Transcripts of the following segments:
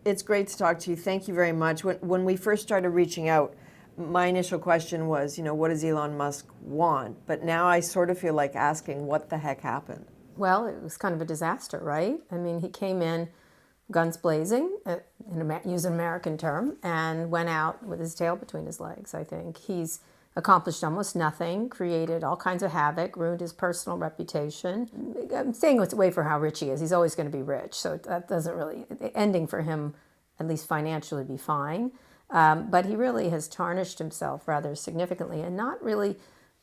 It's great to talk to you. Thank you very much. When we first started reaching out, my initial question was, what does Elon Musk want? But now I sort of feel like asking, what the heck happened? Well, it was kind of a disaster, right? I mean, he came in guns blazing, use an American term, and went out with his tail between his legs, I think. He's accomplished almost nothing, created all kinds of havoc, ruined his personal reputation. I'm saying it's way for how rich he is. He's always going to be rich, so that doesn't really, the ending for him, at least financially, be fine. But he really has tarnished himself rather significantly and not really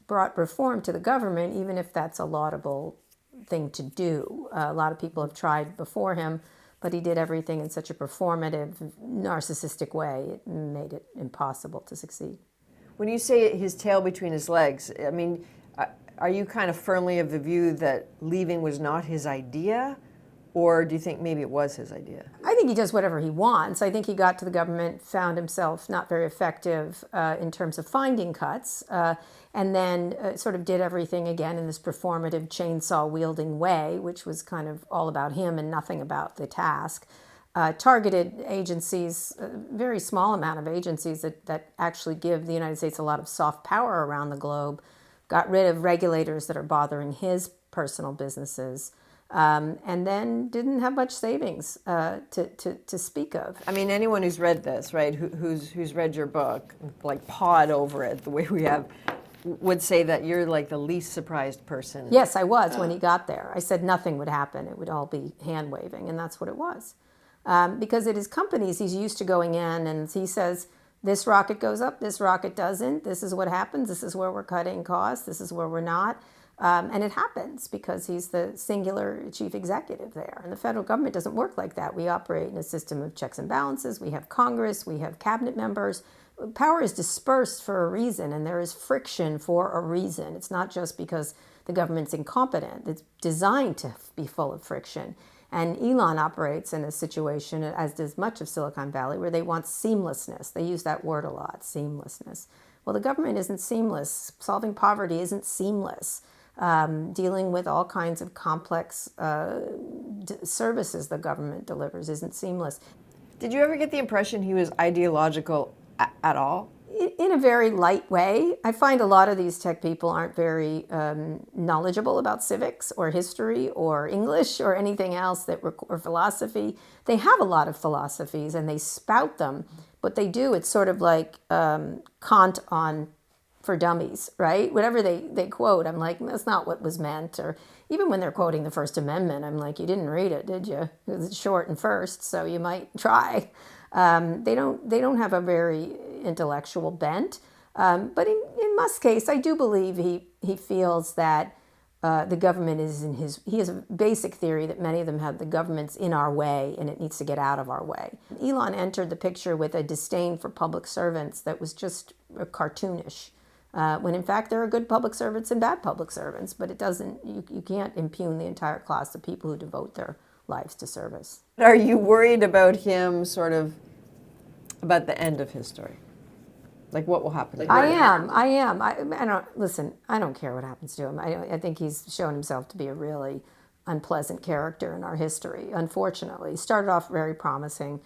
brought reform to the government, even if that's a laudable thing to do. A lot of people have tried before him, but he did everything in such a performative, narcissistic way, it made it impossible to succeed. When you say his tail between his legs, I mean, are you kind of firmly of the view that leaving was not his idea? Or do you think maybe it was his idea? I think he does whatever he wants. I think he got to the government, found himself not very effective in terms of finding cuts, and then sort of did everything again in this performative chainsaw-wielding way, which was kind of all about him and nothing about the task. Targeted agencies, a very small amount of agencies that actually give the United States a lot of soft power around the globe, got rid of regulators that are bothering his personal businesses. And then didn't have much savings to speak of. I mean, anyone who's read this, right, who's read your book, like pawed over it the way we have, would say that you're like the least surprised person. Yes, I was when he got there. I said nothing would happen. It would all be hand-waving, and that's what it was. Because at his companies, he's used to going in, and he says, this rocket goes up, this rocket doesn't, this is what happens, this is where we're cutting costs, this is where we're not. And it happens because he's the singular chief executive there. And the federal government doesn't work like that. We operate in a system of checks and balances. We have Congress. We have cabinet members. Power is dispersed for a reason, and there is friction for a reason. It's not just because the government's incompetent. It's designed to be full of friction. And Elon operates in a situation, as does much of Silicon Valley, where they want seamlessness. They use that word a lot, seamlessness. Well, the government isn't seamless. Solving poverty isn't seamless. Dealing with all kinds of complex services the government delivers isn't seamless. Did you ever get the impression he was ideological at all? In a very light way. I find a lot of these tech people aren't very knowledgeable about civics or history or English or anything else or philosophy. They have a lot of philosophies and they spout them, but they do. It's sort of like Kant for dummies, right? Whatever they quote, I'm like, that's not what was meant. Or even when they're quoting the First Amendment, I'm like, you didn't read it, did you? It's short and first, so you might try. They don't have a very intellectual bent. But in Musk's case, I do believe he feels that the government is he has a basic theory that many of them have the government's in our way and it needs to get out of our way. Elon entered the picture with a disdain for public servants that was just cartoonish. When in fact there are good public servants and bad public servants, but it doesn't, you can't impugn the entire class of people who devote their lives to service. Are you worried about him about the end of his story? Like what will happen? I am. I don't care what happens to him. I think he's shown himself to be a really unpleasant character in our history, unfortunately. He started off very promising,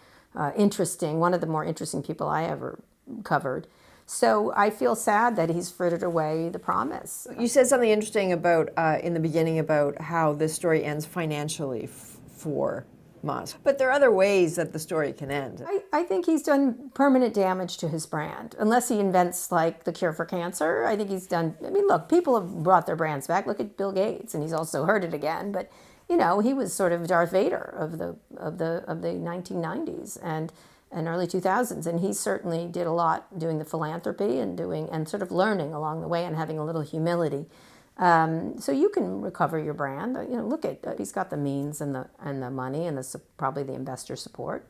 interesting, one of the more interesting people I ever covered. So I feel sad that he's frittered away the promise. You said something interesting about in the beginning about how this story ends financially for Musk. But there are other ways that the story can end. I think he's done permanent damage to his brand. Unless he invents like the cure for cancer, I think he's done, I mean, look, people have brought their brands back. Look at Bill Gates, and he's also hurt it again. But, he was sort of Darth Vader of the 1990s and early 2000s, and he certainly did a lot doing the philanthropy and sort of learning along the way and having a little humility. So you can recover your brand. Look at he's got the means and the money and probably the investor support.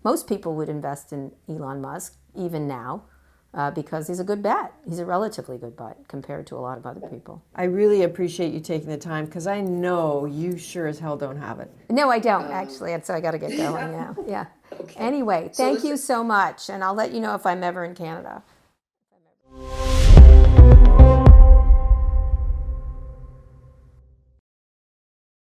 Most people would invest in Elon Musk even now because he's a good bet. He's a relatively good bet compared to a lot of other people. I really appreciate you taking the time because I know you sure as hell don't have it. No, I don't actually, and so I got to get going now. Yeah. Okay. Anyway, thank you so much, and I'll let you know if I'm ever in Canada.